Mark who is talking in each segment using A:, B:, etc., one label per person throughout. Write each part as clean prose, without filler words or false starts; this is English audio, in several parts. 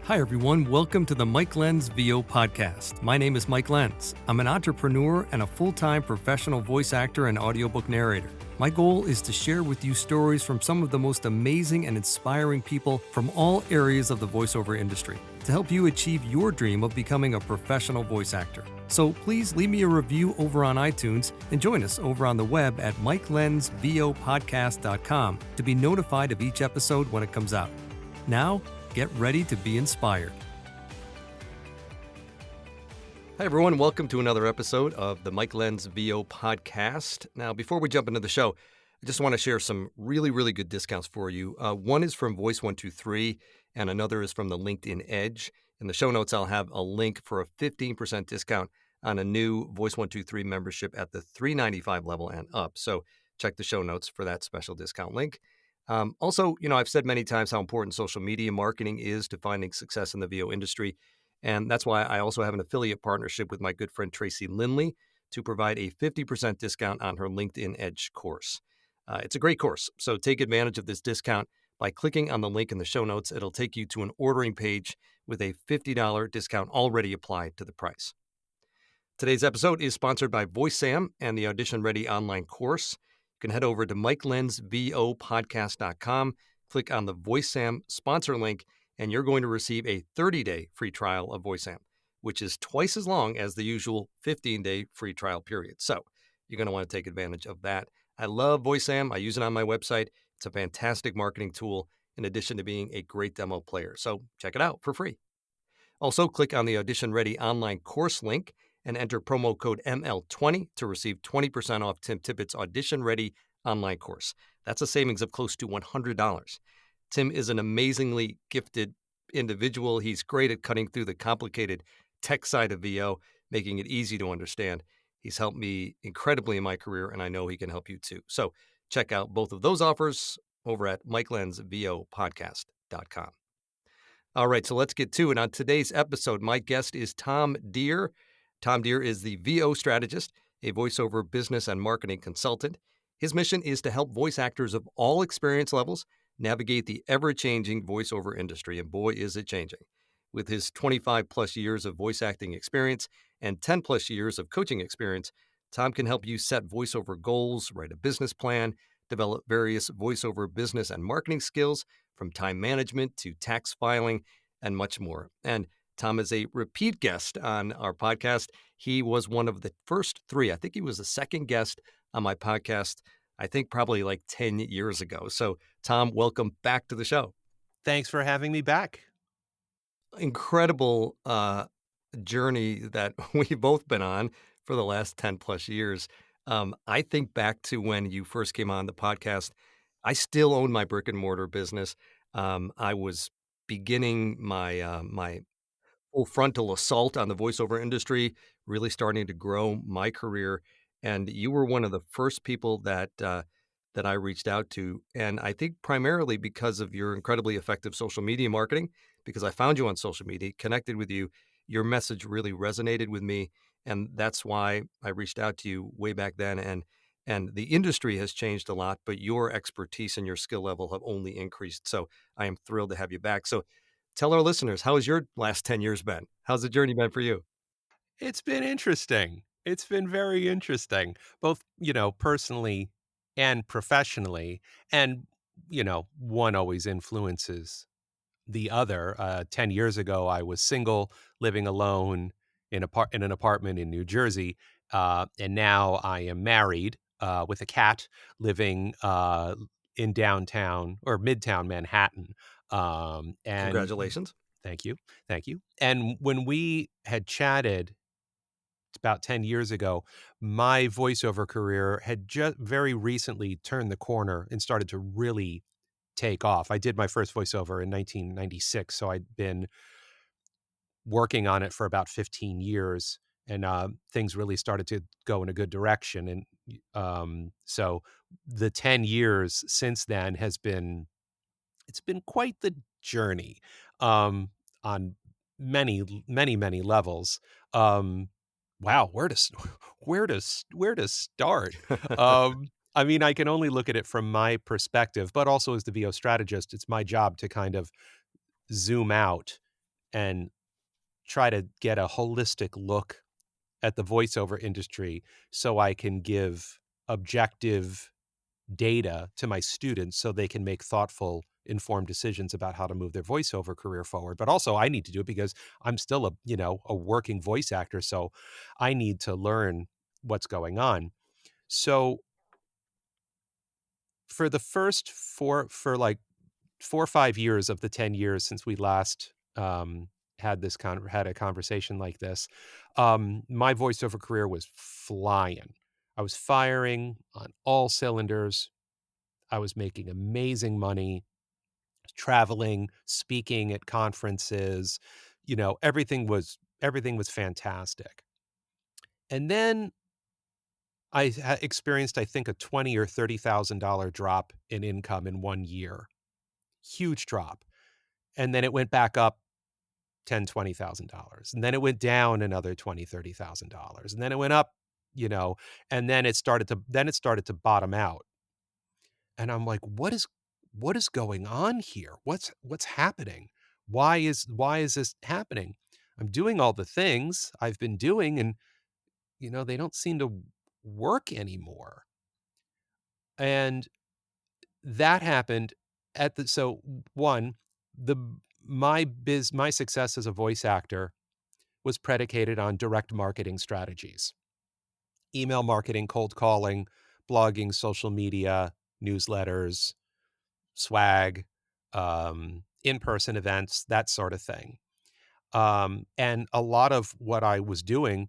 A: Hi, everyone. Welcome to the Mike Lenz VO podcast. My name is Mike Lenz. I'm an entrepreneur and a full-time professional voice actor and audiobook narrator. My goal is to share with you stories from some of the most amazing and inspiring people from all areas of the voiceover industry to help you achieve your dream of becoming a professional voice actor. So please leave me a review over on iTunes and join us over on the web at mikelenzvopodcast.com to be notified of each episode when it comes out. Now, get ready to be inspired. Hi, everyone. Welcome to another episode of the Mike Lenz VO podcast. Now, before we jump into the show, I just want to share some really good discounts for you. One is from Voice123, and another is from the LinkedIn Edge. In the show notes, I'll have a link for a 15% discount on a new Voice123 membership at the $395 level and up. So check the show notes for that special discount link. Also, I've said many times how important social media marketing is to finding success in the VO industry. And that's why I also have an affiliate partnership with my good friend Tracy Lindley to provide a 50% discount on her LinkedIn Edge course. It's a great course, so take advantage of this discount by clicking on the link in the show notes. It'll take you to an ordering page with a $50 discount already applied to the price. Today's episode is sponsored by VoiceSam and the Audition Ready online course. You can head over to mikelenzvopodcast.com, click on the VoiceSam sponsor link, and you're going to receive a 30-day free trial of VoiceSam, which is twice as long as the usual 15-day free trial period. So you're going to want to take advantage of that. I love VoiceSam. I use it on my website. It's a fantastic marketing tool in addition to being a great demo player. So check it out for free. Also, click on the Audition Ready online course link and enter promo code ML20 to receive 20% off Tim Tippett's Audition Ready online course. That's a savings of close to $100. Tim is an amazingly gifted individual. He's great at cutting through the complicated tech side of VO, making it easy to understand. He's helped me incredibly in my career, and I know he can help you too. So check out both of those offers over at mikelenzvopodcast.com. All right, so let's get to it. On today's episode, my guest is Tom Dheere. Tom Dheere is the VO strategist, a voiceover business and marketing consultant. His mission is to help voice actors of all experience levels navigate the ever-changing voiceover industry, and boy, is it changing. With his 25-plus years of voice acting experience and 10-plus years of coaching experience, Tom can help you set voiceover goals, write a business plan, develop various voiceover business and marketing skills, from time management to tax filing, and much more. And Tom is a repeat guest on our podcast. He was one of the first three. I think he was the second guest on my podcast, I think probably like 10 years ago. So, Tom, welcome back to the show.
B: Thanks for having me back.
A: Incredible journey that we've both been on for the last 10 plus years. I think back to when you first came on the podcast. I still own my brick and mortar business. I was beginning my full frontal assault on the voiceover industry, really starting to grow my career. And you were one of the first people that I reached out to. And I think primarily because of your incredibly effective social media marketing, because I found you on social media, connected with you, your message really resonated with me. And that's why I reached out to you way back then. And the industry has changed a lot, but your expertise and your skill level have only increased. So I am thrilled to have you back. So tell our listeners, how has your last 10 years been? How's the journey been for you?
B: It's been interesting. It's been very interesting, both, personally and professionally. And, one always influences the other. 10 years ago, I was single, living alone in an apartment in New Jersey. And now I am married with a cat, living in downtown or midtown Manhattan. And
A: Congratulations.
B: Thank you. Thank you. And when we had chatted, it's about 10 years ago, my voiceover career had just very recently turned the corner and started to really take off. I did my first voiceover in 1996, so I'd been working on it for about 15 years, and things really started to go in a good direction. And so the 10 years since then it's been quite the journey, on many levels. Wow, where to start? I mean, I can only look at it from my perspective, but also as the VO strategist, it's my job to kind of zoom out and try to get a holistic look at the voiceover industry so I can give objective data to my students so they can make thoughtful, informed decisions about how to move their voiceover career forward. But also I need to do it because I'm still a working voice actor. So I need to learn what's going on. So for the first for like 4 or 5 years of the 10 years since we last had a conversation like this, my voiceover career was flying. I was firing on all cylinders. I was making amazing money, traveling, speaking at conferences. Everything was fantastic. And then experienced, I think, a $20,000 or $30,000 drop in income in 1 year. Huge drop. And then it went back up $10,000, $20,000. And then it went down another $20,000, $30,000. And then it went up, and then it started to bottom out. And I'm like, what is going on here? What's happening? Why is this happening? I'm doing all the things I've been doing, and they don't seem to work anymore. And that happened so one, my success as a voice actor was predicated on direct marketing strategies. Email marketing, cold calling, blogging, social media, newsletters, swag, in-person events, that sort of thing. And a lot of what I was doing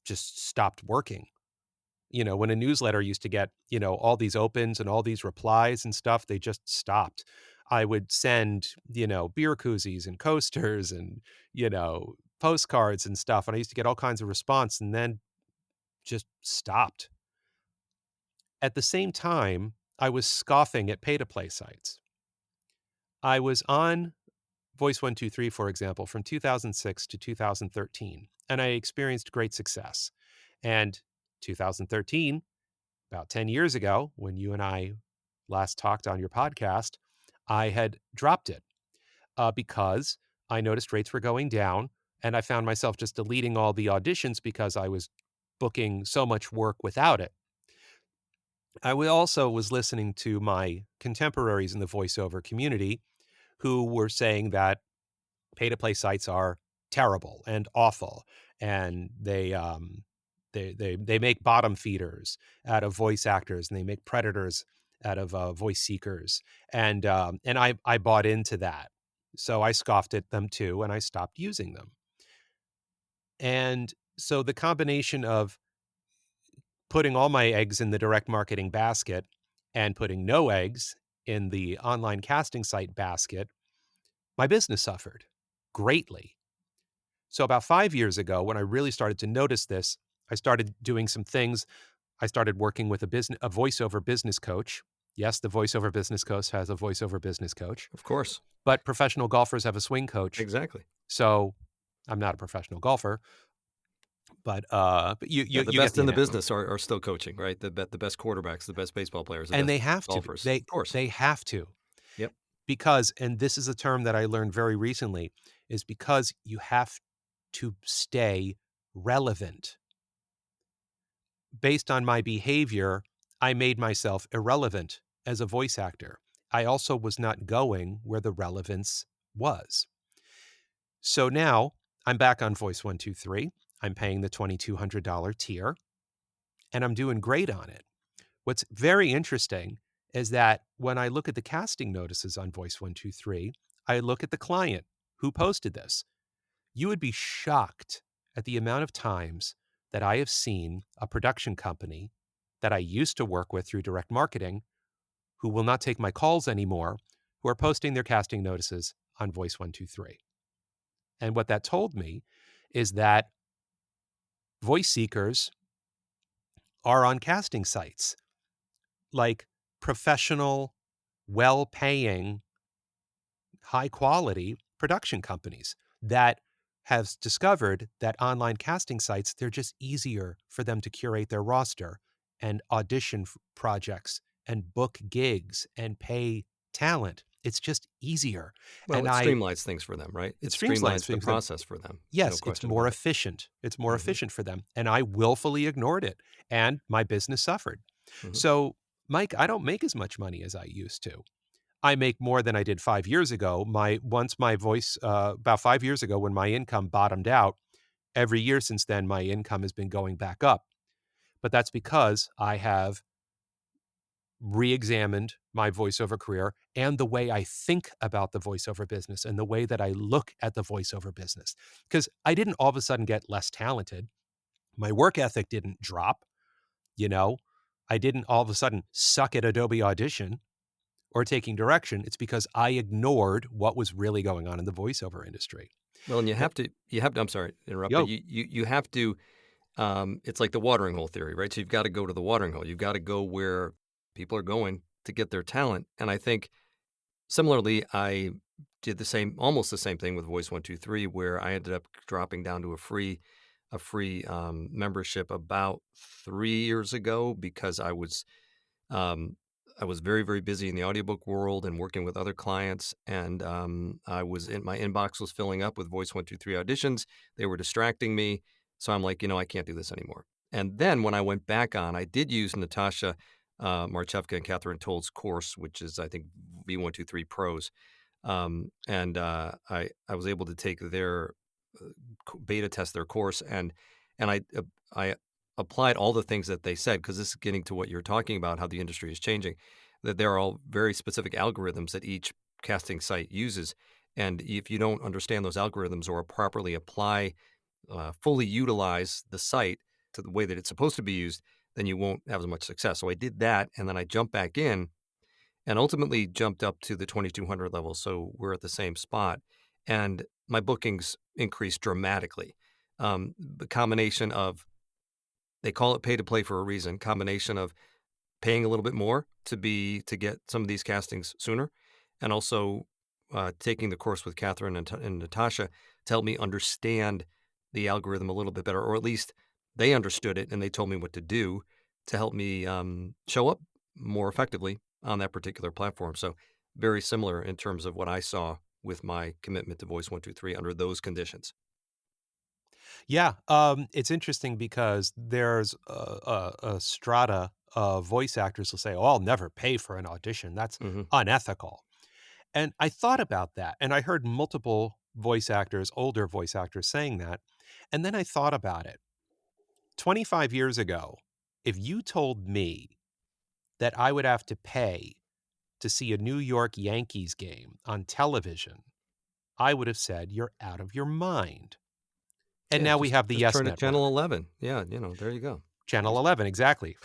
B: just stopped working. When a newsletter used to get, all these opens and all these replies and stuff, they just stopped. I would send, beer koozies and coasters and, postcards and stuff. And I used to get all kinds of response and then just stopped. At the same time, I was scoffing at pay-to-play sites. I was on Voice123, for example, from 2006 to 2013, and I experienced great success. And 2013, about 10 years ago, when you and I last talked on your podcast, I had dropped it because I noticed rates were going down, and I found myself just deleting all the auditions because I was booking so much work without it. I also was listening to my contemporaries in the voiceover community who were saying that pay-to-play sites are terrible and awful, and they make bottom feeders out of voice actors, and they make predators out of voice seekers, and I bought into that, so I scoffed at them too, and I stopped using them. And so the combination of putting all my eggs in the direct marketing basket and putting no eggs in the online casting site basket, my business suffered greatly. So about 5 years ago, when I really started to notice this, I started doing some things. I started working with a voiceover business coach. Yes, the voiceover business coach has a voiceover business coach.
A: Of course.
B: But professional golfers have a swing coach.
A: Exactly.
B: So I'm not a professional golfer. But you
A: the
B: get
A: best
B: the
A: in the
B: analogy.
A: business are still coaching, right? The best quarterbacks, the best baseball players, the
B: And
A: best
B: they have
A: golfers.
B: to.
A: Of course.
B: They have to.
A: Yep.
B: Because, and this is a term that I learned very recently, is because you have to stay relevant. Based on my behavior, I made myself irrelevant as a voice actor. I also was not going where the relevance was. So now I'm back on Voice123. I'm paying the $2,200 tier, and I'm doing great on it. What's very interesting is that when I look at the casting notices on Voice123, I look at the client who posted this. You would be shocked at the amount of times that I have seen a production company that I used to work with through direct marketing who will not take my calls anymore, who are posting their casting notices on Voice123. And what that told me is that voice seekers are on casting sites, like professional, well-paying, high-quality production companies that have discovered that online casting sites, they're just easier for them to curate their roster and audition projects and book gigs and pay talent It's just easier.
A: Well,
B: And
A: it streamlines things for them, right?
B: it
A: It
B: streamlines
A: streamlines the
B: things for them.
A: process for them. No
B: Yes, it's
A: question
B: more
A: about it.
B: efficient. It's more
A: Hmm.
B: efficient for them. And I willfully ignored it, and my business suffered.
A: Hmm.
B: So, Mike, I don't make as much money as I used to. I make more than I did 5 years ago. My voice, about 5 years ago when my income bottomed out, every year since then, my income has been going back up. But that's because I have re-examined my voiceover career and the way I think about the voiceover business and the way that I look at the voiceover business. Because I didn't all of a sudden get less talented. My work ethic didn't drop, you know. I didn't all of a sudden suck at Adobe Audition or taking direction. It's because I ignored what was really going on in the voiceover industry.
A: Well, and
B: Eh,
A: you have to, I'm sorry to interrupt, but
B: Yo,
A: you have to, it's like the watering hole theory, right? So you've got to go to the watering hole. You've got to go where people are going to get their talent. And I think similarly, I did almost the same thing with Voice 123, where I ended up dropping down to a free membership about 3 years ago because um, I was very, very busy in the audiobook world and working with other clients, and my inbox was filling up with Voice 123 auditions. They were distracting me, so I'm like, I can't do this anymore. And then when I went back on, I did use Natasha Marchevka and Catherine Toll's course, which is I think V123 Pros, and I was able to take their beta test their course, and I applied all the things that they said, because this is getting to what you're talking about, how the industry is changing, that there are all very specific algorithms that each casting site uses, and if you don't understand those algorithms or properly apply, fully utilize the site to the way that it's supposed to be used, then you won't have as much success. So I did that, and then I jumped back in and ultimately jumped up to the 2,200 level. So we're at the same spot. And my bookings increased dramatically. The combination of, they call it pay to play for a reason, combination of paying a little bit more to get some of these castings sooner, and also taking the course with Catherine and Natasha to help me understand the algorithm a little bit better, or at least they understood it and they told me what to do to help me show up more effectively on that particular platform. So very similar in terms of what I saw with my commitment to Voice 123 under those conditions.
B: yeah, it's interesting because there's a strata of voice actors who say, "Oh, I'll never pay for an audition. That's
A: Hmm.
B: unethical." And I thought about that, and I heard multiple voice actors, older voice actors saying that, and then I thought about it. 25 years ago, if you told me that I would have to pay to see a New York Yankees game on television, I would have said, "You're out of your mind." And
A: Yeah,
B: now we have the
A: just
B: Yes
A: turn it channel
B: Network.
A: 11. Yeah, there you go.
B: Channel
A: Easy.
B: 11, exactly.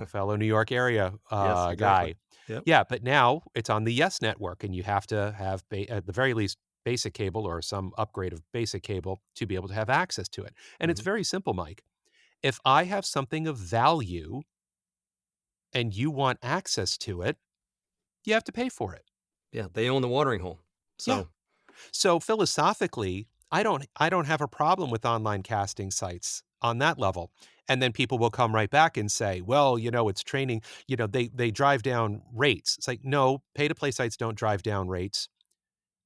B: Fellow New York area,
A: Yes, exactly.
B: guy.
A: Yep.
B: Yeah, but now it's on the Yes Network, and you have to have at the very least, basic cable or some upgrade of basic cable to be able to have access to it. And it's
A: Hmm.
B: very simple, Mike. If I have something of value and you want access to it, you have to pay for it.
A: Yeah, they own the watering hole.
B: Yeah.
A: So,
B: So philosophically, I don't have a problem with online casting sites on that level. And then people will come right back and say, "Well, it's training, they drive down rates." It's like, "No, pay to play sites don't drive down rates.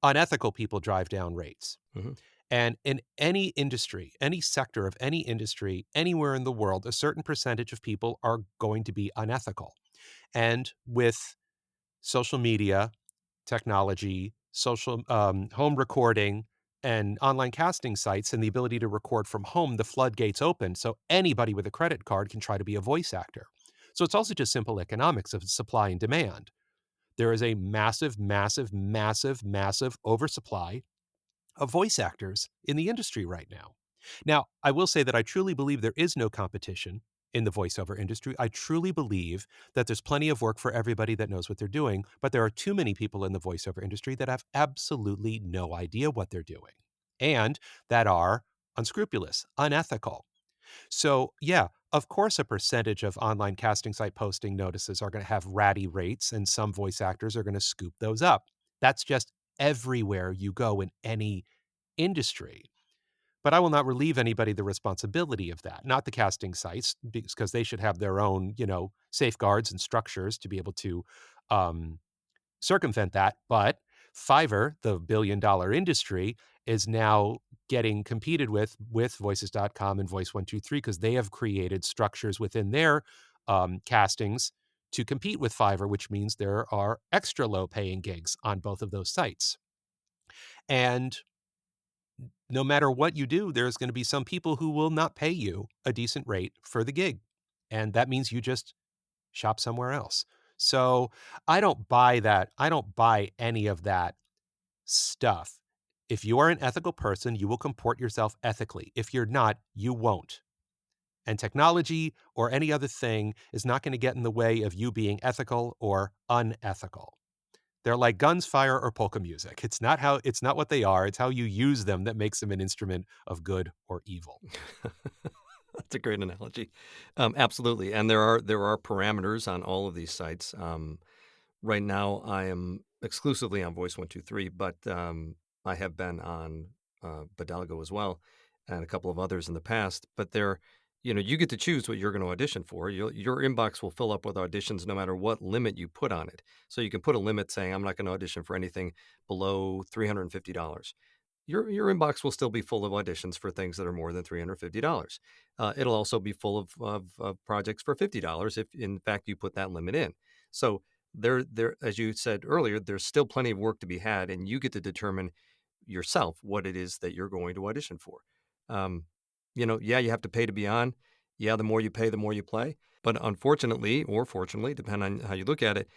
B: Unethical people drive down rates."
A: mhm.
B: And in any industry, any sector of any industry, anywhere in the world, a certain percentage of people are going to be unethical. And with social media, technology, social home recording, and online casting sites, and the ability to record from home, the floodgates open. So anybody with a credit card can try to be a voice actor. So it's also just simple economics of supply and demand. There is a massive, massive, massive, massive oversupply of voice actors in the industry right now. Now, I will say that I truly believe there is no competition in the voiceover industry. I truly believe that there's plenty of work for everybody that knows what they're doing, but there are too many people in the voiceover industry that have absolutely no idea what they're doing and that are unscrupulous, unethical. So, yeah, of course, a percentage of online casting site posting notices are going to have ratty rates, and some voice actors are going to scoop those up. That's just everywhere you go in any industry. But I will not relieve anybody the responsibility of that, not the casting sites, because they should have their own, safeguards and structures to be able to um, circumvent that. But Fiverr, the billion-dollar industry, is now getting competed with Voices.com and Voice123 because they have created structures within their castings to compete with Fiverr, which means there are extra low-paying gigs on both of those sites. And no matter what you do, there's going to be some people who will not pay you a decent rate for the gig. And that means you just shop somewhere else. So I don't buy that. I don't buy any of that stuff. If you are an ethical person, you will comport yourself ethically. If you're not, you won't. And technology or any other thing is not going to get in the way of you being ethical or unethical. They're like guns, fire, or polka music. It's not what they are. It's how you use them that makes them an instrument of good or evil.
A: That's a great analogy. Absolutely. And there are parameters on all of these sites. Right now, I am exclusively on Voice123, but I have been on Bidalgo as well, and a couple of others in the past. But you get to choose what you're going to audition for. Your inbox will fill up with auditions no matter what limit you put on it. So you can put a limit saying, I'm not going to audition for anything below $350. Your inbox will still be full of auditions for things that are more than $350. It'll also be full of projects for $50 if, in fact, you put that limit in. So there, as you said earlier, there's still plenty of work to be had, and you get to determine yourself what it is that you're going to audition for. Yeah, you have to pay to be on. Yeah, the more you pay, the more you play. But unfortunately, or fortunately, depending on how you look at it,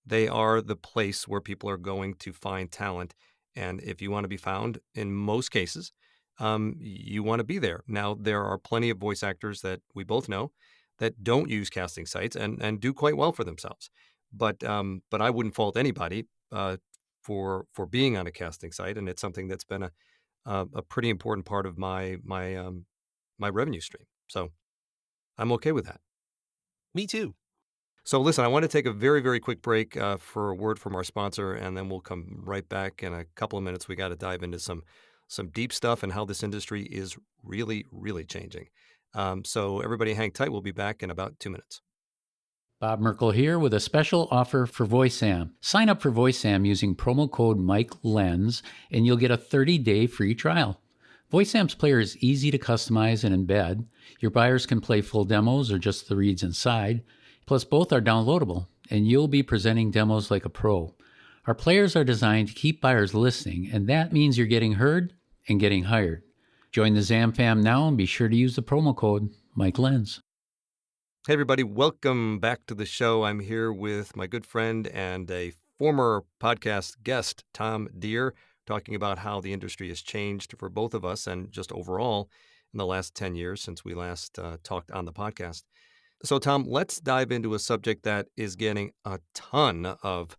A: they are the place where people are going to find talent. And if you want to be found, in most cases, you want to be there. Now, there are plenty of voice actors that we both know that don't use casting sites and do quite well for themselves. But I wouldn't fault anybody for being on a casting site, and it's something that's been a pretty important part of my revenue stream. So I'm okay with that.
B: Me too.
A: So listen, I want to take a very, very quick break for a word from our sponsor, and then we'll come right back in a couple of minutes. We got to dive into some deep stuff and how this industry is really, really changing. So everybody hang tight. We'll be back in about 2 minutes.
C: Bob Merkel here with a special offer for VoiceAm. Sign up for VoiceAm using promo code MikeLens, and you'll get a 30-day free trial. VoiceAm's player is easy to customize and embed. Your buyers can play full demos or just the reads inside. Plus, both are downloadable, and you'll be presenting demos like a pro. Our players are designed to keep buyers listening, and that means you're getting heard and getting hired. Join the ZAM fam now and be sure to use the promo code MikeLens.
A: Hey, everybody. Welcome back to the show. I'm here with my good friend and a former podcast guest, Tom Dheere, talking about how the industry has changed for both of us and just overall in the last 10 years since we last talked on the podcast. So, Tom, let's dive into a subject that is getting a ton of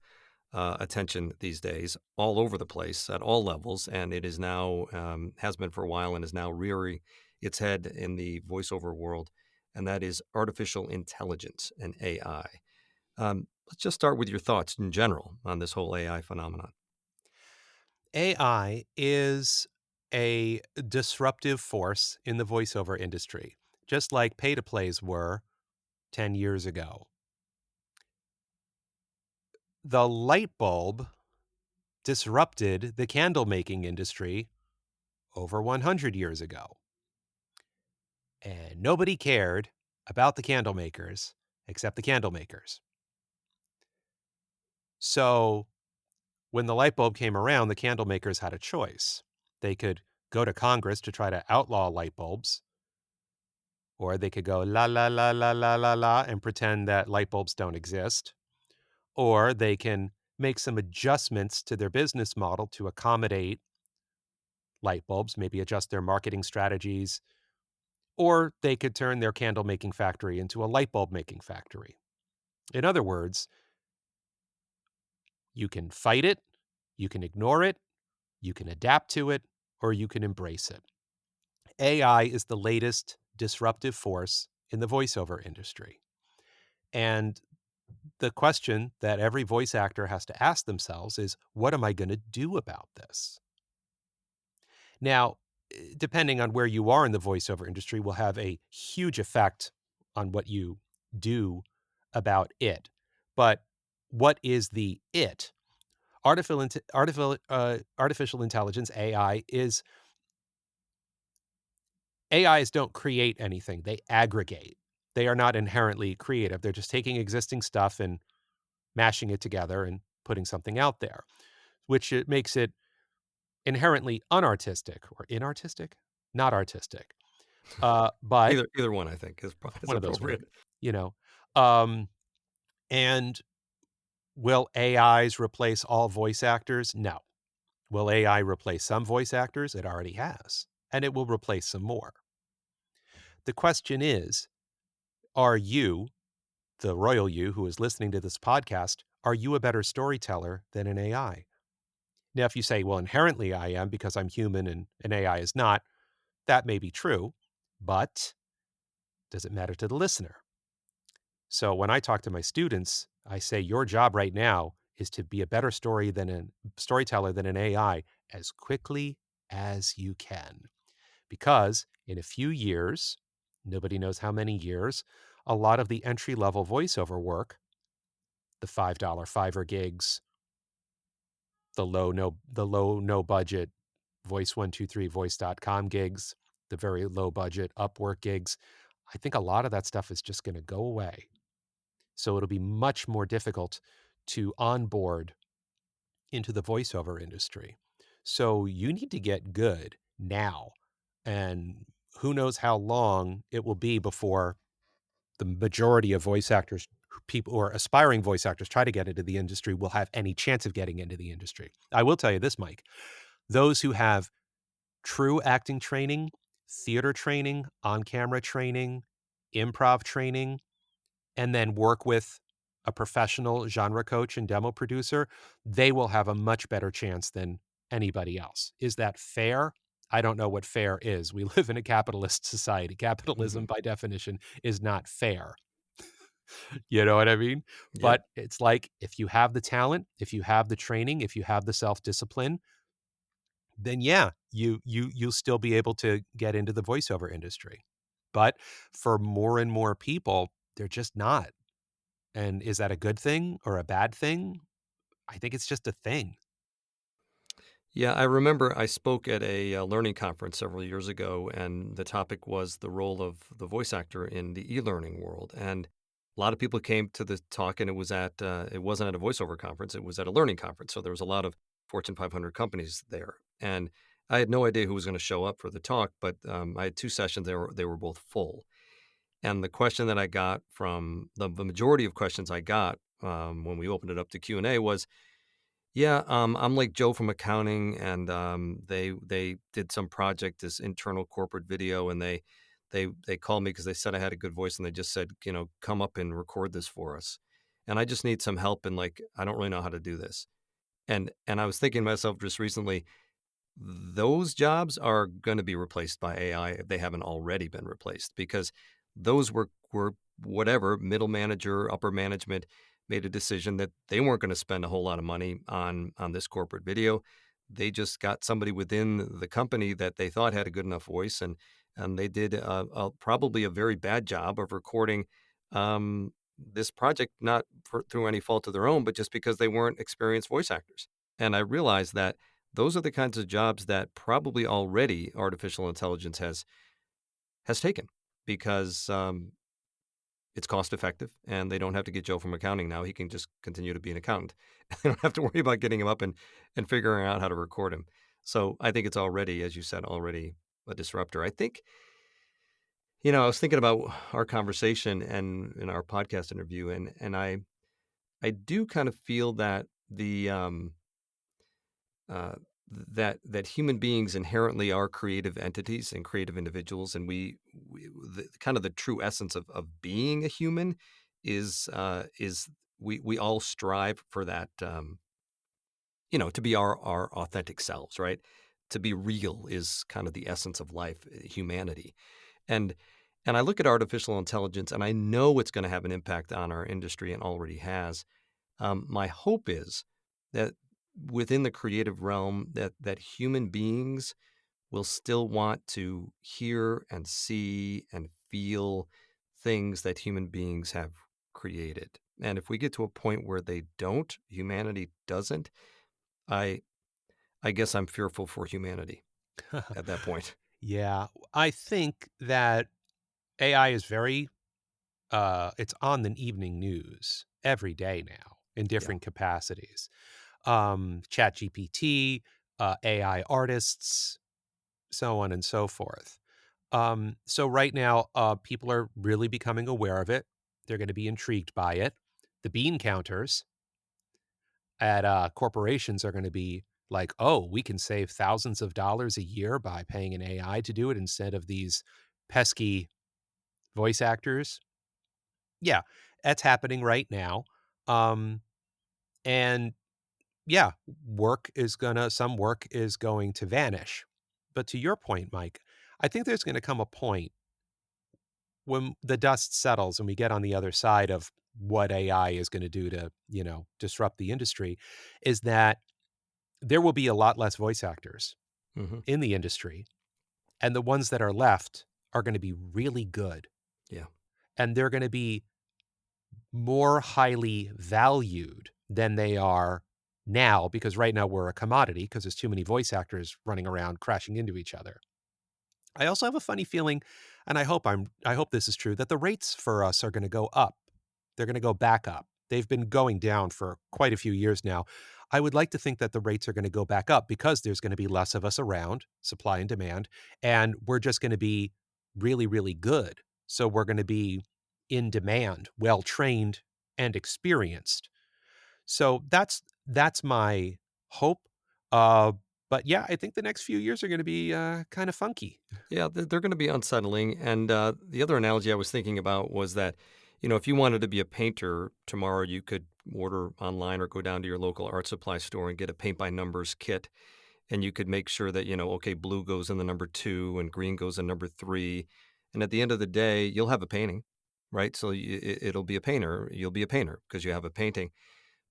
A: attention these days all over the place at all levels, and it is now, has been for a while and is now rearing its head in the voiceover world, and that is artificial intelligence and AI. Let's just start with your thoughts in general on this whole AI phenomenon.
B: AI is a disruptive force in the voiceover industry, just like pay-to-plays were 10 years ago. The light bulb disrupted the candle-making industry over 100 years ago. And nobody cared about the candle makers except the candle makers. So when the light bulb came around, the candle makers had a choice. They could go to Congress to try to outlaw light bulbs, or they could go la, la, la, la, la, la, la, and pretend that light bulbs don't exist. Or they can make some adjustments to their business model to accommodate light bulbs, maybe adjust their marketing strategies, or they could turn their candle making factory into a light bulb making factory. In other words, you can fight it, you can ignore it, you can adapt to it, or you can embrace it. AI is the latest disruptive force in the voiceover industry. And the question that every voice actor has to ask themselves is, what am I going to do about this? Now, depending on where you are in the voiceover industry will have a huge effect on what you do about it. But what is the it? Artificial intelligence, AIs don't create anything. They aggregate. They are not inherently creative. They're just taking existing stuff and mashing it together and putting something out there, which it makes it inherently unartistic or inartistic, not artistic. But
A: Either one, I think, is
B: one of those words,
A: appropriate.
B: you know. Um, and will AIs replace all voice actors? No. Will AI replace some voice actors? It already has, and it will replace some more. The question is, are you, the royal you who is listening to this podcast, are you a better storyteller than an AI? Now, if you say, well, inherently I am because I'm human and an AI is not, that may be true, but does it matter to the listener? So when I talk to my students, I say your job right now is to be a better storyteller than an AI as quickly as you can. Because in a few years, nobody knows how many years, a lot of the entry-level voiceover work, the $5 Fiverr gigs, the low no budget voice123voice.com gigs, the very low budget Upwork gigs, I think a lot of that stuff is just going to go away. So it'll be much more difficult to onboard into the voiceover industry. So you need to get good now. And who knows how long it will be before the majority of voice actors, people or aspiring voice actors try to get into the industry, will have any chance of getting into the industry. I will tell you this, Mike, those who have true acting training, theater training, on-camera training, improv training, and then work with a professional genre coach and demo producer, they will have a much better chance than anybody else. Is that fair? I don't know what fair is. We live in a capitalist society. Capitalism, by definition, is not fair. You know what I mean?
A: Yep.
B: But it's like, if you have the talent, if you have the training, if you have the self-discipline, then yeah, you'll still be able to get into the voiceover industry. But for more and more people, they're just not. And is that a good thing or a bad thing? I think it's just a thing.
A: Yeah, I remember I spoke at a learning conference several years ago, and the topic was the role of the voice actor in the e-learning world. And a lot of people came to the talk, and it wasn't at a voiceover conference; it was at a learning conference. So there was a lot of Fortune 500 companies there, and I had no idea who was going to show up for the talk. But I had two sessions; they were both full. And the question that I got from the majority of questions I got when we opened it up to Q&A was, yeah, I'm like Joe from accounting, and they did some project, this internal corporate video, and they called me because they said I had a good voice, and they just said, come up and record this for us, and I just need some help, and like I don't really know how to do this, and I was thinking to myself just recently, those jobs are going to be replaced by AI if they haven't already been replaced, because those were whatever middle manager, upper management made a decision that they weren't going to spend a whole lot of money on this corporate video. They just got somebody within the company that they thought had a good enough voice, and they did probably a very bad job of recording this project, not through any fault of their own, but just because they weren't experienced voice actors. And I realized that those are the kinds of jobs that probably already artificial intelligence has taken, because it's cost effective, and they don't have to get Joe from accounting now. He can just continue to be an accountant. They don't have to worry about getting him up and figuring out how to record him. So I think it's already, as you said, already a disruptor. I think, I was thinking about our conversation and in our podcast interview, and I do kind of feel that uh, that human beings inherently are creative entities and creative individuals, and the kind of the true essence of being a human is we all strive for that, to be our authentic selves, right? To be real is kind of the essence of life, humanity, and I look at artificial intelligence, and I know it's going to have an impact on our industry and already has. My hope is that within the creative realm, that human beings will still want to hear and see and feel things that human beings have created. And if we get to a point where they don't, humanity doesn't, I I guess I'm fearful for humanity at that point.
B: Yeah, I think that AI is very it's on the evening news every day now in
A: Yeah.
B: different capacities. Chat GPT, AI artists, so on and so forth. So right now, people are really becoming aware of it. They're going to be intrigued by it. The bean counters at corporations are going to be like, oh, we can save thousands of dollars a year by paying an AI to do it instead of these pesky voice actors. Yeah, that's happening right now. Um, and yeah, some work is going to vanish. But to your point, Mike, I think there's going to come a point when the dust settles and we get on the other side of what AI is going to do to, disrupt the industry, is that there will be a lot less voice actors
A: Hmm.
B: in the industry. And the ones that are left are going to be really good.
A: Yeah.
B: And they're going to be more highly valued than they are now, because right now we're a commodity because there's too many voice actors running around crashing into each other. I also have a funny feeling, and I hope this is true, that the rates for us are going to go up. They're going to go back up. They've been going down for quite a few years now. I would like to think that the rates are going to go back up because there's going to be less of us around, supply and demand, and we're just going to be really, really good. So we're going to be in demand, well trained and experienced. So that's my hope. Uh, but yeah, I think the next few years are going to be kind of funky.
A: Yeah, they're going to be unsettling. And the other analogy I was thinking about was that, if you wanted to be a painter tomorrow, you could order online or go down to your local art supply store and get a paint by numbers kit. And you could make sure that, okay, blue goes in the number 2 and green goes in number 3. And at the end of the day, you'll have a painting, right? So it'll be a painter. You'll be a painter because you have a painting.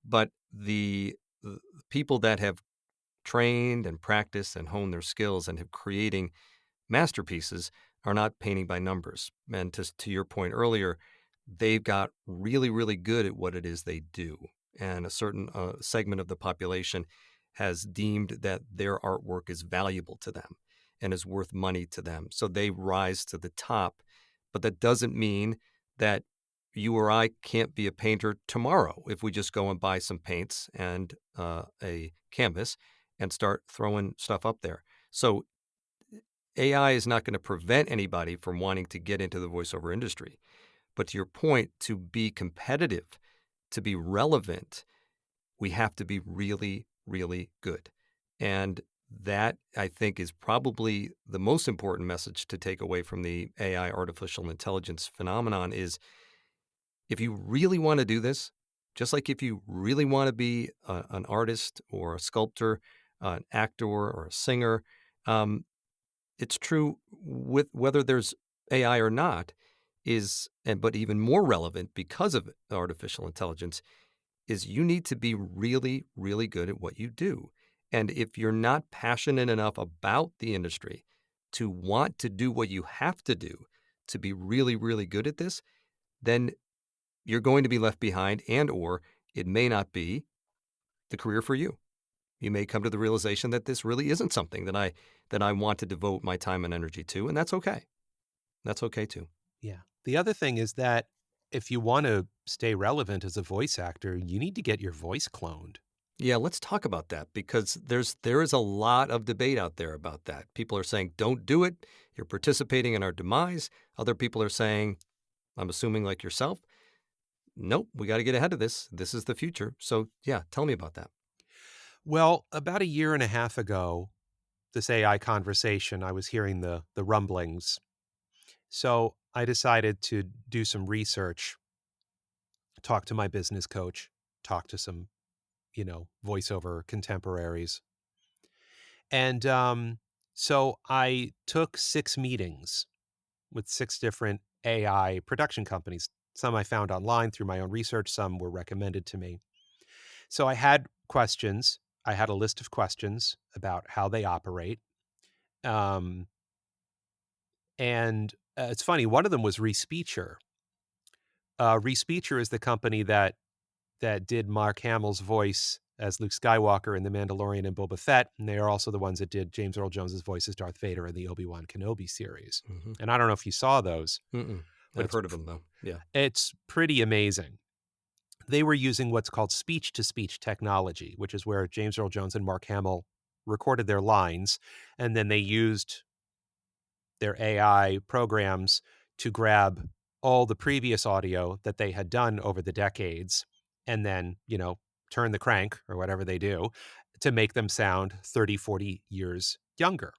A: But the people that have trained and practiced and honed their skills and have creating masterpieces are not painting by numbers. And to your point earlier, they've got really, really good at what it is they do. And a certain segment of the population has deemed that their artwork is valuable to them and is worth money to them. So they rise to the top. But that doesn't mean that you or I can't be a painter tomorrow if we just go and buy some paints and a canvas and start throwing stuff up there. So AI is not going to prevent anybody from wanting to get into the voiceover industry. But to your point, to be competitive, to be relevant, we have to be really, really good. And that, I think, is probably the most important message to take away from the AI artificial intelligence phenomenon is if you really want to do this, just like if you really want to be an artist or a sculptor, an actor or a singer, um, it's true with whether there's AI or not but even more relevant because of artificial intelligence is you need to be really, really good at what you do. And if you're not passionate enough about the industry to want to do what you have to do to be really, really good at this, then you're going to be left behind or it may not be the career for you. You may come to the realization that this really isn't something that I want to devote my time and energy to, and that's okay. That's okay too.
B: Yeah. The other thing is that if you want to stay relevant as a voice actor, you need to get your voice cloned.
A: Yeah, let's talk about that because there is a lot of debate out there about that. People are saying, don't do it. You're participating in our demise. Other people are saying, I'm assuming like yourself, nope, we got to get ahead of this. This is the future. So yeah, tell me about that.
B: Well, about a year and a half ago, this AI conversation, I was hearing the rumblings. So I decided to do some research, talk to my business coach, talk to some, voiceover contemporaries. And so I took 6 meetings with 6 different AI production companies. Some I found online through my own research, some were recommended to me. So I had questions. I had a list of questions about how they operate. Um, and it's funny, one of them was Respeecher. Respeecher is the company that did Mark Hamill's voice as Luke Skywalker in The Mandalorian and Boba Fett, and they are also the ones that did James Earl Jones's voice as Darth Vader in the Obi-Wan Kenobi series.
A: Mm-hmm.
B: And I don't know if you saw those,
A: Mm-mm.
B: but
A: I've heard of them, though. Yeah.
B: it's pretty amazing. They were using what's called speech-to-speech technology, which is where James Earl Jones and Mark Hamill recorded their lines, and then they used their AI programs to grab all the previous audio that they had done over the decades and then, turn the crank or whatever they do to make them sound 30, 40 years younger.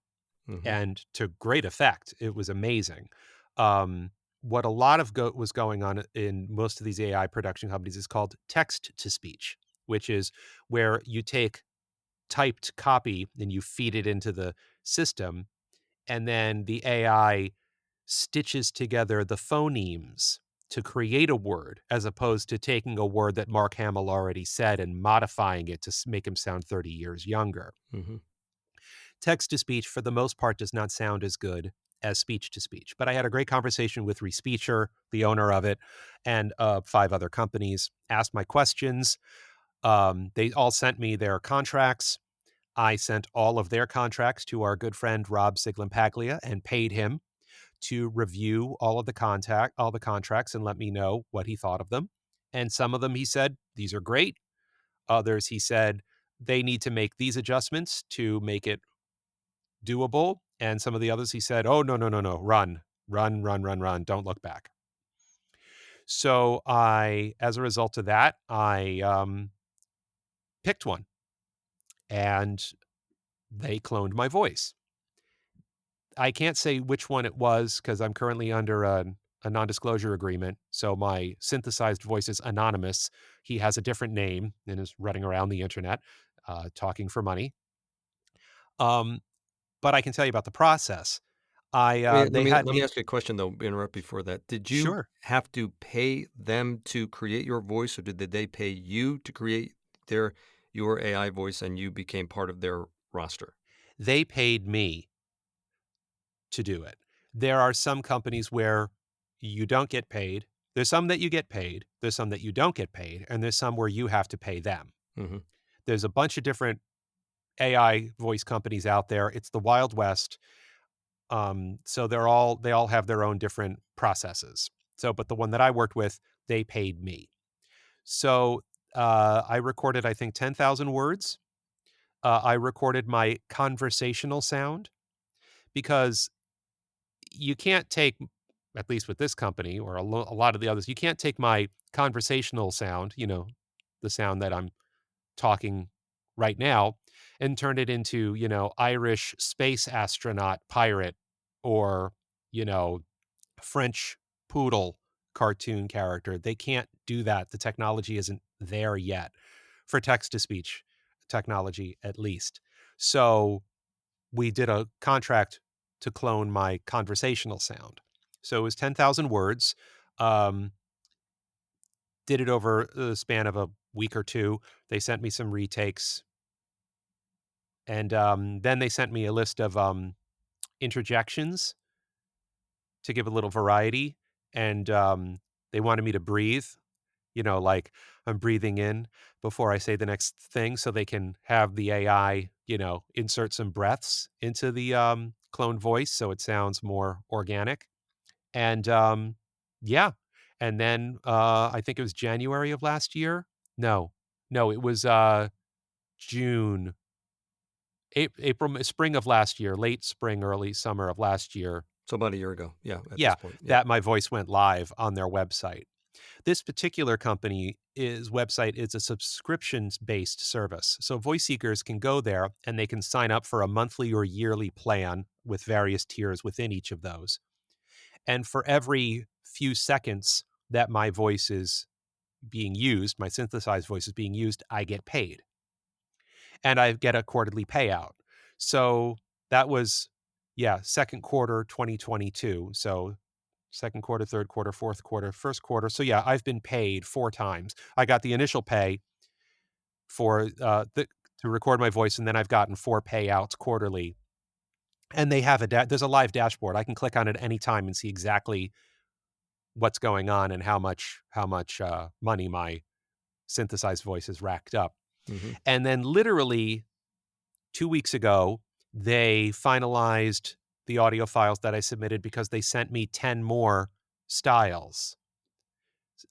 A: Mm-hmm.
B: And to great effect. It was amazing. What a lot of was going on in most of these AI production companies is called text to speech, which is where you take typed copy and you feed it into the system, and then the AI stitches together the phonemes to create a word, as opposed to taking a word that Mark Hamill already said and modifying it to make him sound 30 years younger.
A: Mm-hmm.
B: Text to speech, for the most part, does not sound as good as speech to speech. But I had a great conversation with Respeecher, the owner of it, and 5 other companies, asked my questions. They all sent me their contracts. I sent all of their contracts to our good friend Rob Siglampaglia and paid him to review all the contracts and let me know what he thought of them. And some of them, he said, these are great. Others, he said, they need to make these adjustments to make it doable. And some of the others, he said, oh, no, run, don't look back. So as a result of that, I picked one, and they cloned my voice. I can't say which one it was because I'm currently under a non-disclosure agreement. So my synthesized voice is anonymous. He has a different name and is running around the internet talking for money. But I can tell you about the process.
A: Let
B: They
A: me
B: had
A: let me
B: me.
A: ask you a question, though. Interrupt before that. Did you
B: Sure.
A: have to pay them to create your voice, or did they pay you to create your AI voice, and you became part of their roster?
B: They paid me to do it. There are some companies where you don't get paid. There's some that you get paid. There's some that you don't get paid. And there's some where you have to pay them.
A: Mm-hmm.
B: There's a bunch of different AI voice companies out there. It's the Wild West. So they all have their own different processes. But the one that I worked with, they paid me. So I recorded, I think, 10,000 words. I recorded my conversational sound because you can't take, at least with this company or a lot of the others, you can't take my conversational sound, the sound that I'm talking right now, and turn it into, Irish space astronaut pirate or, French poodle cartoon character. They can't do that. The technology isn't there yet for text to speech technology, at least. So we did a contract to clone my conversational sound. So it was 10,000 words. Did it over the span of a week or two. They sent me some retakes. And then they sent me a list of interjections to give a little variety. And they wanted me to breathe, like I'm breathing in before I say the next thing so they can have the AI, insert some breaths into the cloned voice so it sounds more organic. And yeah. And then I think it was January of last year. No, it was June, April, spring of last year, late spring, early summer of last year.
A: So about a year ago, yeah, at
B: Yeah,
A: this point. Yeah.
B: that my voice went live on their website. This particular company's website is a subscriptions-based service. So voice seekers can go there and they can sign up for a monthly or yearly plan with various tiers within each of those. And for every few seconds that my voice is being used, my synthesized voice is being used, I get paid. And I get a quarterly payout. So that was, second quarter 2022. So second quarter, third quarter, fourth quarter, first quarter. So yeah, I've been paid 4 times. I got the initial pay for to record my voice, and then I've gotten 4 payouts quarterly. And they have there's a live dashboard. I can click on it any time and see exactly what's going on and how much money my synthesized voice has racked up.
A: Mhm.
B: And then literally 2 weeks ago, they finalized the audio files that I submitted because they sent me 10 more styles.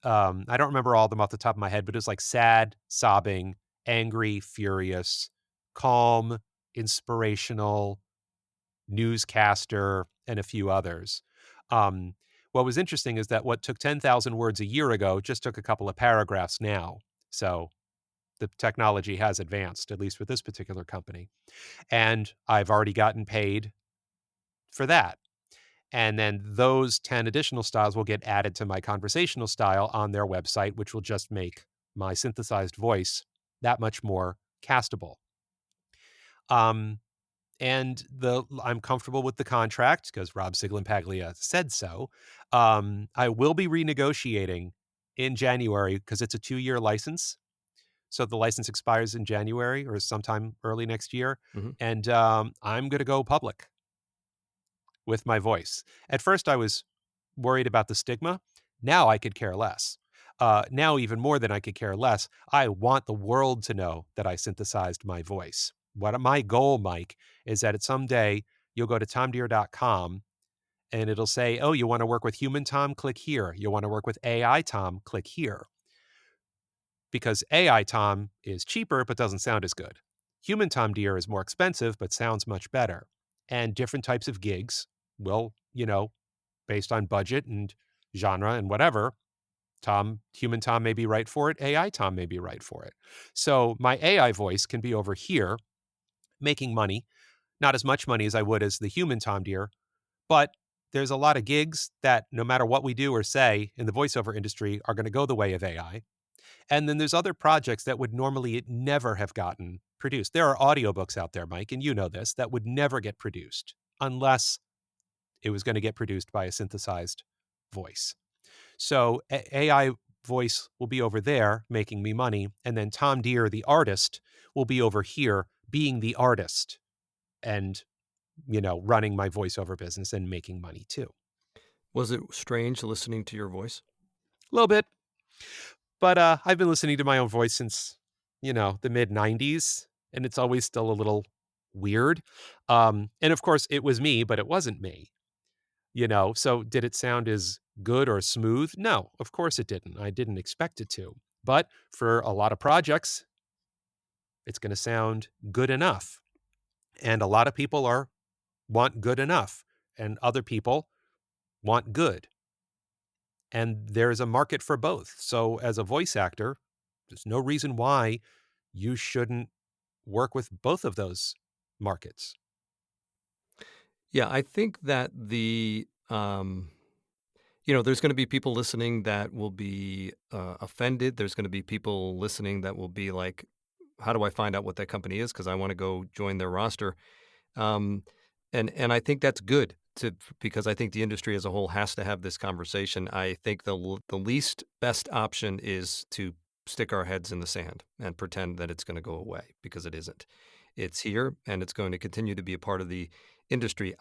B: I don't remember all of them off the top of my head, but it was like sad, sobbing, angry, furious, calm, inspirational, newscaster, and a few others. Um, what was interesting is that what took 10,000 words a year ago just took a couple of paragraphs now. So the technology has advanced, at least with this particular company. And I've already gotten paid for that. And then those 10 additional styles will get added to my conversational style on their website, which will just make my synthesized voice that much more castable. Um, and I'm comfortable with the contract because Rob Siglin-Paglia said so. I will be renegotiating in January because it's a 2-year license. So the license expires in January or sometime early next year.
A: Mhm.
B: And I'm going to go public with my voice. At first, I was worried about the stigma. Now I could care less. Now, even more than I could care less, I want the world to know that I synthesized my voice. What my goal, Mike, is that someday you'll go to tomdheere.com and it'll say, oh, you want to work with human Tom? Click here. You want to work with AI Tom? Click here. Because AI Tom is cheaper but doesn't sound as good. Human Tom Dheere is more expensive but sounds much better. And different types of gigs will, based on budget and genre and whatever, human Tom may be right for it, AI Tom may be right for it. So my AI voice can be over here making money, not as much money as I would as the human Tom Dheere, but there's a lot of gigs that no matter what we do or say in the voiceover industry are going to go the way of AI. And then there's other projects that would normally never have gotten produced. There are audiobooks out there, Mike, and you know this, that would never get produced unless it was going to get produced by a synthesized voice. So AI voice will be over there making me money. And then Tom Dheere, the artist, will be over here being the artist and, running my voiceover business and making money too.
A: Was it strange listening to your voice?
B: A little bit. But I've been listening to my own voice since, the mid 90s, and it's always still a little weird. And of course, it was me, but it wasn't me. So did it sound as good or smooth? No, of course it didn't. I didn't expect it to. But for a lot of projects, it's going to sound good enough. And a lot of people want good enough, and other people want good. And there's a market for both. So as a voice actor, there's no reason why you shouldn't work with both of those markets.
A: Yeah, I think that there's going to be people listening that will be offended. There's going to be people listening that will be like, how do I find out what that company is? Because I want to go join their roster. Um, and I think that's good because I think the industry as a whole has to have this conversation. I think the least best option is to stick our heads in the sand and pretend that it's going to go away because it isn't. It's here and it's going to continue to be a part of the industry.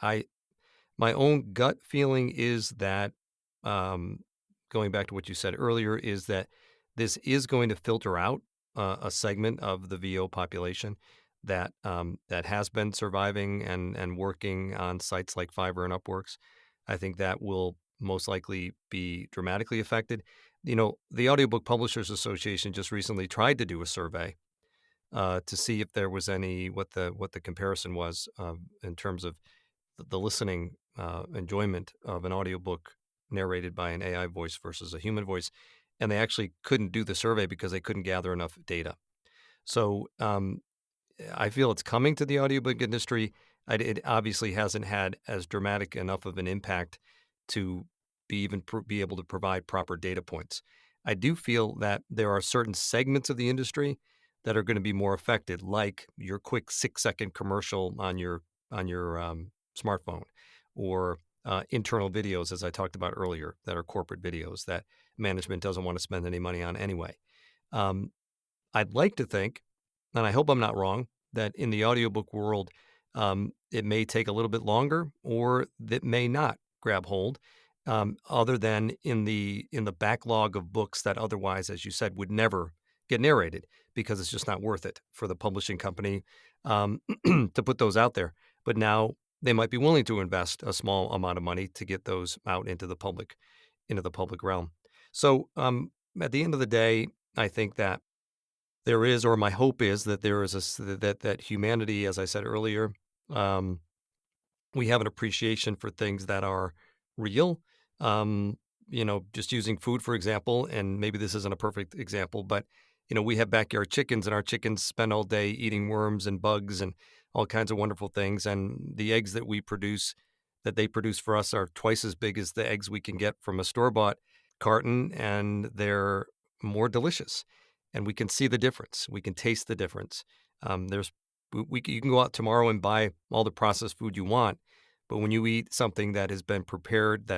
A: My own gut feeling is that, going back to what you said earlier, is that this is going to filter out a segment of the VO population that has been surviving and working on sites like Fiverr and Upworks. I think that will most likely be dramatically affected. The Audiobook Publishers Association just recently tried to do a survey to see if there was what the comparison was in terms of the listening enjoyment of an audiobook narrated by an AI voice versus a human voice. And they actually couldn't do the survey because they couldn't gather enough data. So I feel it's coming to the audiobook industry. It obviously hasn't had as dramatic enough of an impact to be able to provide proper data points. I do feel that there are certain segments of the industry that are going to be more affected, like your quick 6-second commercial on your smartphone, or internal videos, as I talked about earlier, that are corporate videos that management doesn't want to spend any money on anyway. I'd like to think, and I hope I'm not wrong, that in the audiobook world, it may take a little bit longer, or that may not grab hold, other than in the backlog of books that otherwise, as you said, would never get narrated. because it's just not worth it for the publishing company to put those out there. But now they might be willing to invest a small amount of money to get those out into the public realm. So at the end of the day, I think that there is, or my hope is that there is that humanity, as I said earlier, um, we have an appreciation for things that are real. Just using food, for example, and maybe this isn't a perfect example, but, we have backyard chickens and our chickens spend all day eating worms and bugs and all kinds of wonderful things. And the eggs that that they produce for us are twice as big as the eggs we can get from a store-bought carton, and they're more delicious. And we can see the difference. We can taste the difference. There's you can go out tomorrow and buy all the processed food you want, but when you eat something that has been prepared,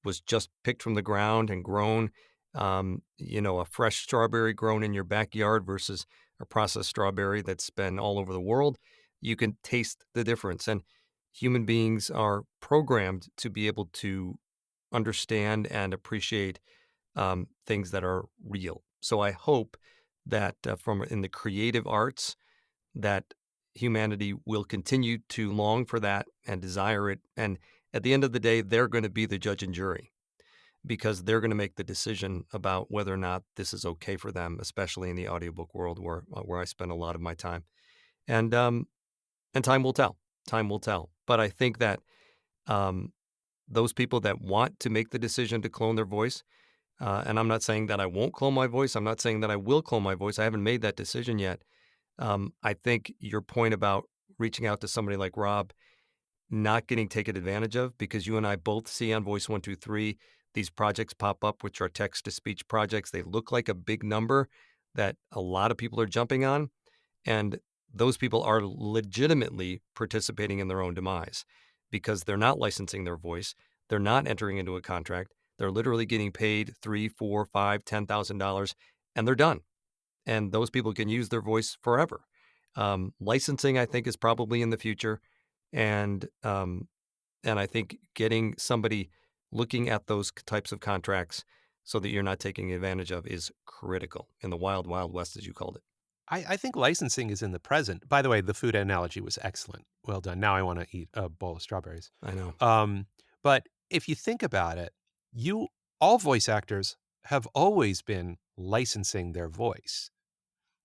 A: was just picked from the ground and grown, a fresh strawberry grown in your backyard versus a processed strawberry that's been all over the world, you can taste the difference. And human beings are programmed to be able to understand and appreciate things that are real. So I hope that from in the creative arts, that humanity will continue to long for that and desire it. And at the end of the day, they're going to be the judge and jury, because they're going to make the decision about whether or not this is okay for them, especially in the audiobook world where I spend a lot of my time. And time will tell. Time will tell. But I think that those people that want to make the decision to clone their voice, and I'm not saying that I won't clone my voice. I'm not saying that I will clone my voice. I haven't made that decision yet. I think your point about reaching out to somebody like Rob, not getting taken advantage of, because you and I both see on Voice 123 these projects pop up, which are text-to-speech projects. They look like a big number that a lot of people are jumping on, and those people are legitimately participating in their own demise because they're not licensing their voice. They're not entering into a contract. They're literally getting paid $3, $4, $5, $10,000, and they're done. And those people can use their voice forever. Licensing, I think, is probably in the future, and I think getting somebody looking at those types of contracts so that you're not taking advantage of is critical in the wild, wild west, as you called it.
B: I think licensing is in the present. By the way, the food analogy was excellent. Well done. Now I want to eat a bowl of strawberries.
A: I know.
B: But if you think about it, all voice actors have always been licensing their voice.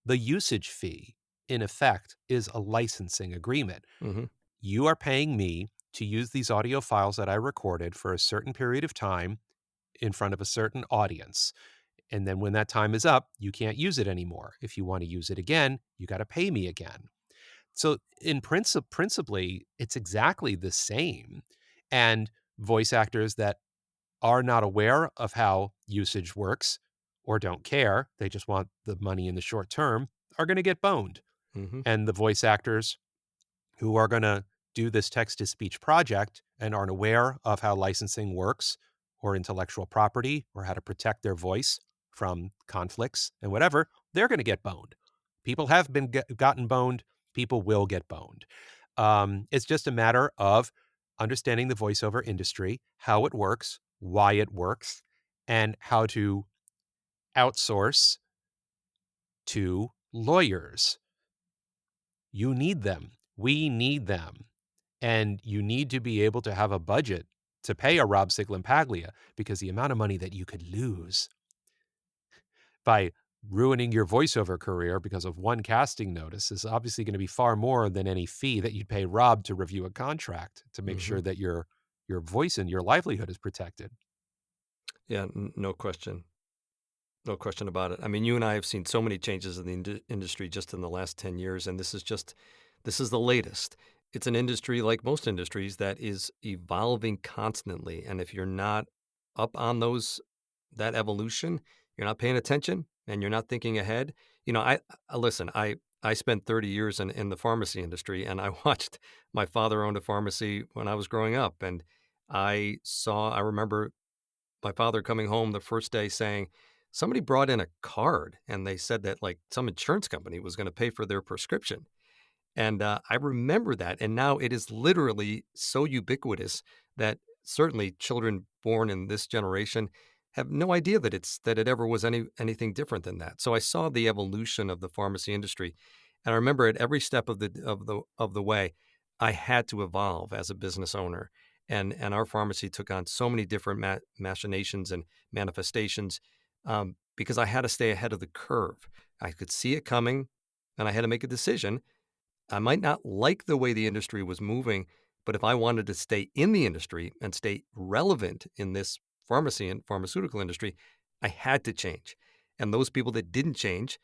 B: The usage fee, in effect, is a licensing agreement.
A: Mm-hmm.
B: You are paying me to use these audio files that I recorded for a certain period of time in front of a certain audience. And then when that time is up, you can't use it anymore. If you want to use it again, you got to pay me again. So in principally, it's exactly the same. And voice actors that are not aware of how usage works or don't care, they just want the money in the short term, are going to get boned.
A: Mm-hmm.
B: And the voice actors who are going to do this text-to-speech project and aren't aware of how licensing works or intellectual property or how to protect their voice from conflicts and whatever, they're going to get boned. People have been gotten boned. People will get boned. It's just a matter of understanding the voiceover industry, how it works, why it works, and how to outsource to lawyers. You need them. We need them. And you need to be able to have a budget to pay a Rob Siglampaglia, because the amount of money that you could lose by ruining your voiceover career because of one casting notice is obviously going to be far more than any fee that you'd pay Rob to review a contract to make sure that your voice and your livelihood is protected.
A: Yeah, no question. No question about it. I mean, you and I have seen so many changes in the industry just in the last 10 years, and this is the latest. It's an industry, like most industries, that is evolving constantly. And if you're not up on that evolution, you're not paying attention and you're not thinking ahead. I spent 30 years in the pharmacy industry, and I watched my father owned a pharmacy when I was growing up. And I remember my father coming home the first day saying, somebody brought in a card and they said that like some insurance company was going to pay for their prescription. And I remember that. And now it is literally so ubiquitous that certainly children born in this generation have no idea that it ever was anything different than that. So I saw the evolution of the pharmacy industry, and I remember at every step of the way, I had to evolve as a business owner, and our pharmacy took on so many different machinations and manifestations, because I had to stay ahead of the curve. I could see it coming, and I had to make a decision. I might not like the way the industry was moving, but if I wanted to stay in the industry and stay relevant in this pharmacy and pharmaceutical industry, I had to change. And those people that didn't change,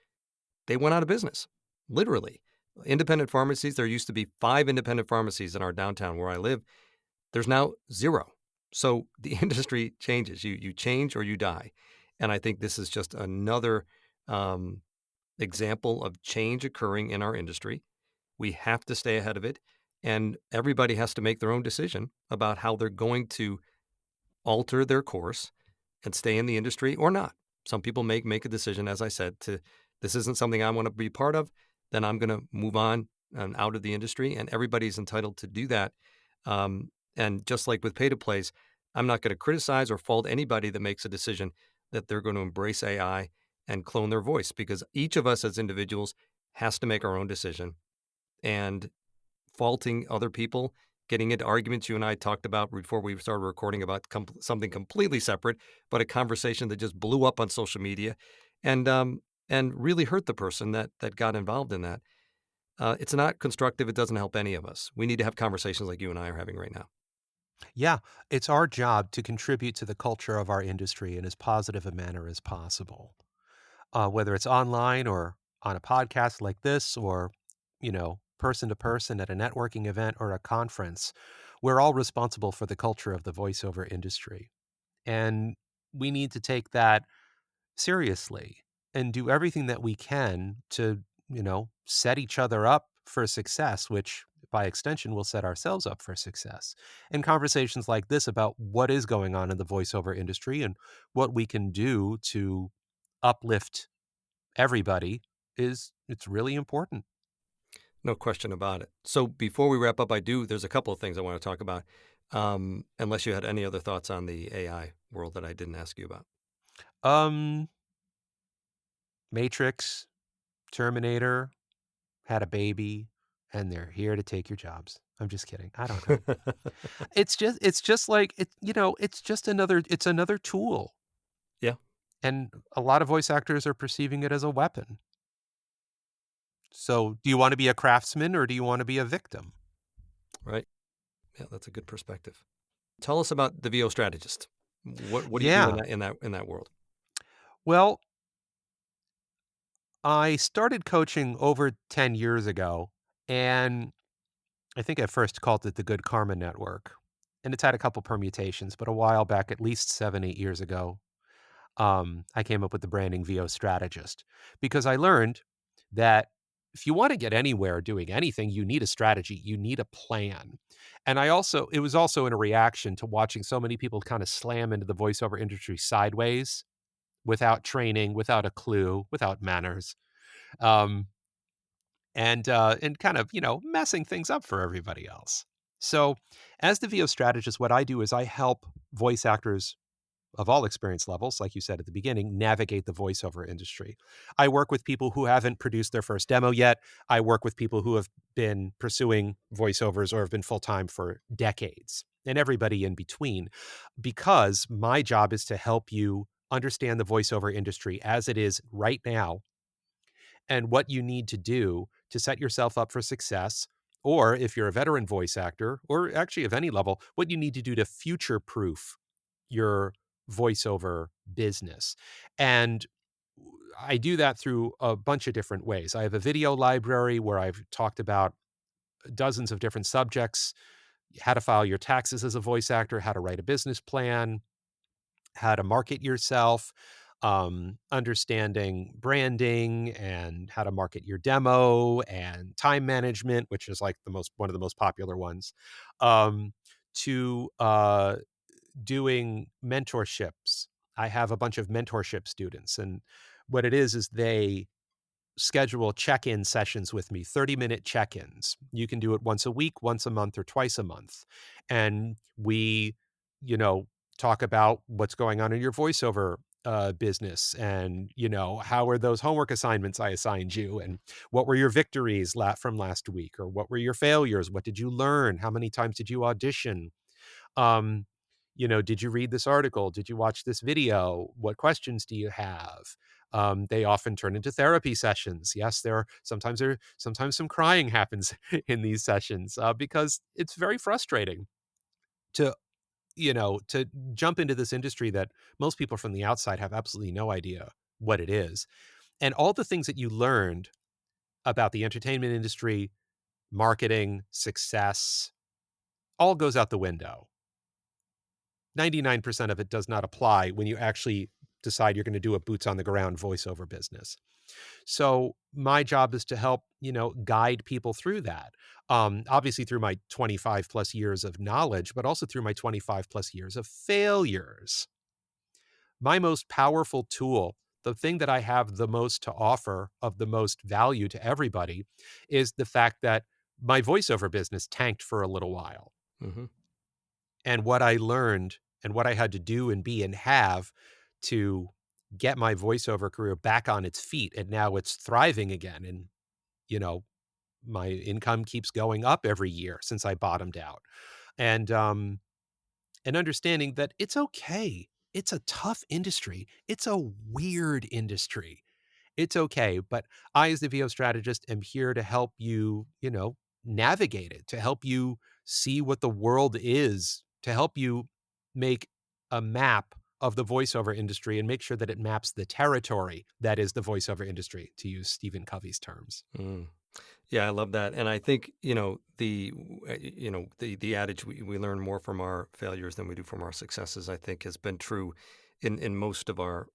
A: they went out of business, literally. Independent pharmacies, there used to be 5 independent pharmacies in our downtown where I live. There's now 0. So the industry changes. You change or you die. And I think this is just another um, example of change occurring in our industry. We have to stay ahead of it, and everybody has to make their own decision about how they're going to alter their course and stay in the industry or not. Some people make a decision, as I said, to this isn't something I want to be part of, then I'm going to move on and out of the industry, and everybody's entitled to do that. And just like with pay-to-plays, I'm not going to criticize or fault anybody that makes a decision that they're going to embrace AI and clone their voice, because each of us as individuals has to make our own decision. And faulting other people, getting into arguments you and I talked about before we started recording about something completely separate, but a conversation that just blew up on social media, and really hurt the person that got involved in that. It's not constructive. It doesn't help any of us. We need to have conversations like you and I are having right now.
B: Yeah, it's our job to contribute to the culture of our industry in as positive a manner as possible. Whether it's online or on a podcast like this or, person to person at a networking event or a conference, we're all responsible for the culture of the voiceover industry. And we need to take that seriously and do everything that we can to, set each other up for success, which by extension will set ourselves up for success. And conversations like this about what is going on in the voiceover industry and what we can do to uplift everybody it's really important.
A: No question about it. So before we wrap up, there's a couple of things I want to talk about. Unless you had any other thoughts on the AI world that I didn't ask you about.
B: Um, Matrix, Terminator had a baby, and they're here to take your jobs. I'm just kidding. I don't know. It's just like it's another tool.
A: Yeah,
B: And a lot of voice actors are perceiving it as a weapon. So, do you want to be a craftsman or do you want to be a victim?
A: right. Yeah, that's a good perspective. Tell us about the VO strategist. What do you do in
B: Yeah.
A: that world?
B: Well, I started coaching over 10 years ago, and I think I first called it the Good Karma Network. And it's had a couple permutations, but a while back, at least 7, 8 years ago, I came up with the branding VO strategist because I learned that if you want to get anywhere doing anything, you need a strategy, you need a plan. And it was also in a reaction to watching so many people kind of slam into the voiceover industry sideways without training, without a clue, without manners. Um, and kind of, messing things up for everybody else. So, as the VO strategist, what I do is I help voice actors of all experience levels, like you said at the beginning, navigate the voiceover industry. I work with people who haven't produced their first demo yet. I work with people who have been pursuing voiceovers or have been full time for decades, and everybody in between, because my job is to help you understand the voiceover industry as it is right now and what you need to do to set yourself up for success. Or if you're a veteran voice actor, or actually of any level, what you need to do to future proof your voiceover business. And I do that through a bunch of different ways. I have a video library where I've talked about dozens of different subjects: how to file your taxes as a voice actor, how to write a business plan, how to market yourself, understanding branding and how to market your demo, and time management, which is like one of the most popular ones, to doing mentorships. I have a bunch of mentorship students, and what it is they schedule check-in sessions with me, 30-minute check-ins. You can do it once a week, once a month, or twice a month. And we, you know, talk about what's going on in your voiceover business, and how are those homework assignments I assigned you, and what were your victories from last week, or what were your failures, what did you learn, how many times did you audition, um did you read this article, did you watch this video, what questions do you have. They often turn into therapy sessions. Yes, sometimes some crying happens in these sessions, because it's very frustrating to to jump into this industry that most people from the outside have absolutely no idea what it is. And all the things that you learned about the entertainment industry, marketing, success, all goes out the window. 99% of it does not apply when you actually decide you're going to do a boots on the ground voiceover business. So my job is to help, guide people through that. Obviously through my 25 plus years of knowledge, but also through my 25 plus years of failures. My most powerful tool, the thing that I have the most to offer, of the most value to everybody, is the fact that my voiceover business tanked for a little while.
A: Mm-hmm.
B: And what I learned and what I had to do and be and have to get my voiceover career back on its feet. And now it's thriving again. And, my income keeps going up every year since I bottomed out. And understanding that it's okay. It's a tough industry. It's a weird industry. It's okay. But I, as the VO strategist, am here to help you, navigate it, to help you see what the world is, to help you make a map of the voiceover industry and make sure that it maps the territory that is the voiceover industry, to use Stephen Covey's terms.
A: Mm. Yeah, I love that. And I think, the adage, we learn more from our failures than we do from our successes, I think has been true in most of our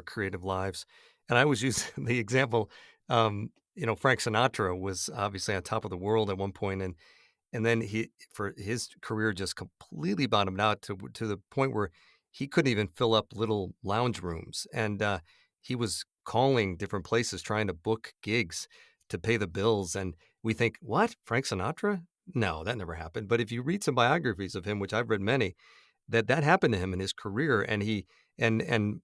A: creative lives. And I always use the example, Frank Sinatra was obviously on top of the world at one point, and then for his career just completely bottomed out to the point where he couldn't even fill up little lounge rooms. And he was calling different places trying to book gigs to pay the bills. And we think, what? Frank Sinatra? No, that never happened. But if you read some biographies of him, which I've read many, that happened to him in his career. And and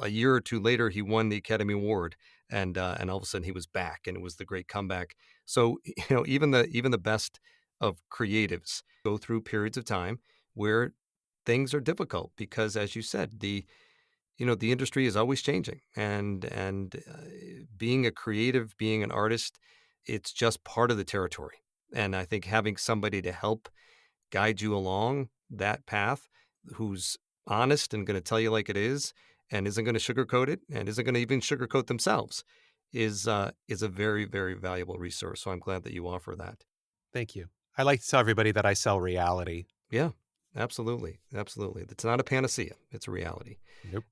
A: a year or two later, he won the Academy Award, and all of a sudden he was back, and it was the great comeback. So, even the best of creatives go through periods of time where things are difficult because, as you said, the industry is always changing, and being a creative, being an artist, it's just part of the territory. And I think having somebody to help guide you along that path, who's honest and going to tell you like it is, and isn't going to sugarcoat it, and isn't going to even sugarcoat themselves, is a very, very valuable resource. So I'm glad that you offer that.
B: Thank you. I like to tell everybody that I sell reality.
A: Yeah, absolutely. Absolutely. It's not a panacea. It's a reality.
B: Nope.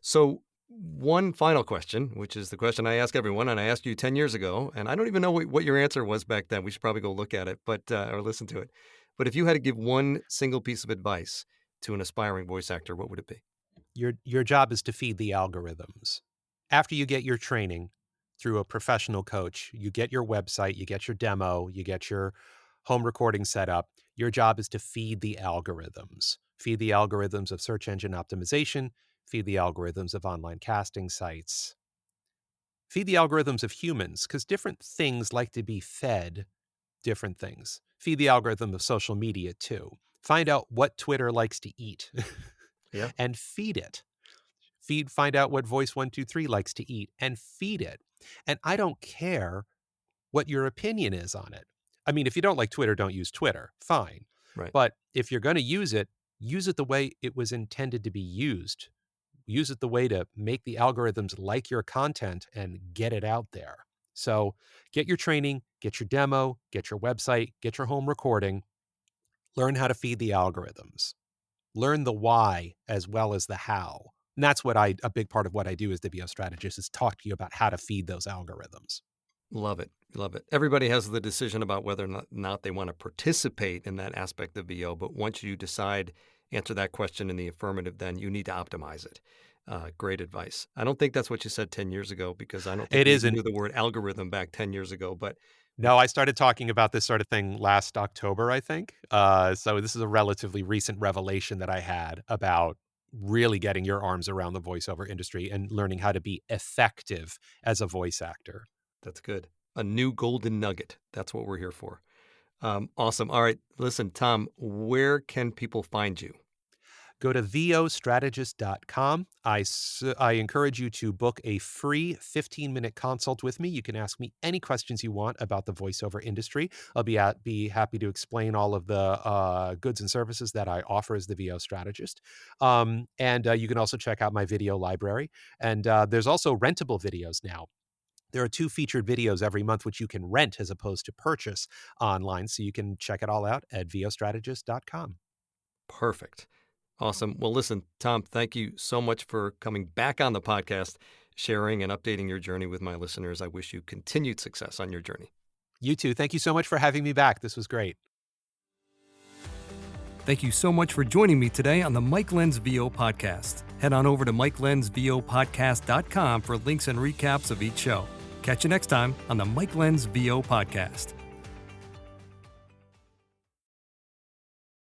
A: So one final question, which is the question I ask everyone, and I asked you 10 years ago, and I don't even know what your answer was back then. We should probably go look at it, or listen to it. But if you had to give one single piece of advice to an aspiring voice actor, what would it be?
B: Your job is to feed the algorithms. After you get your training through a professional coach, you get your website, you get your demo, you get your home recording set up. Your job is to feed the algorithms. Feed the algorithms of search engine optimization, feed the algorithms of online casting sites. Feed the algorithms of humans, because different things like to be fed different things. Feed the algorithm of social media too. Find out what Twitter likes to eat.
A: Yeah.
B: And feed it. Find out what Voice 123 likes to eat and feed it. And I don't care what your opinion is on it. I mean, if you don't like Twitter, don't use Twitter. Fine.
A: Right.
B: But if you're going to use it the way it was intended to be used. Use it the way to make the algorithms like your content and get it out there. So get your training, get your demo, get your website, get your home recording. Learn how to feed the algorithms. Learn the why as well as the how. And that's a big part of what I do as the VO strategist, is talk to you about how to feed those algorithms.
A: Love it. Love it. Everybody has the decision about whether or not they want to participate in that aspect of VO. But once you decide, answer that question in the affirmative, then you need to optimize it. Great advice. I don't think that's what you said 10 years ago, because I don't think you knew the word algorithm back 10 years ago. But
B: No, I started talking about this sort of thing last October, I think. So this is a relatively recent revelation that I had about really getting your arms around the voiceover industry and learning how to be effective as a voice actor.
A: That's good. A new golden nugget. That's what we're here for. Awesome. All right. Listen, Tom, where can people find you?
B: Go to vostrategist.com. I encourage you to book a free 15-minute consult with me. You can ask me any questions you want about the voiceover industry. I'll be happy to explain all of the goods and services that I offer as the VO strategist. And you can also check out my video library. And there's also rentable videos now. There are 2 featured videos every month, which you can rent as opposed to purchase online. So you can check it all out at vostrategist.com.
A: Perfect. Awesome. Well, listen, Tom, thank you so much for coming back on the podcast, sharing and updating your journey with my listeners. I wish you continued success on your journey.
B: You too. Thank you so much for having me back. This was great.
A: Thank you so much for joining me today on the Mike Lenz VO podcast. Head on over to MikeLenzVOpodcast.com for links and recaps of each show. Catch you next time on the Mike Lenz VO podcast.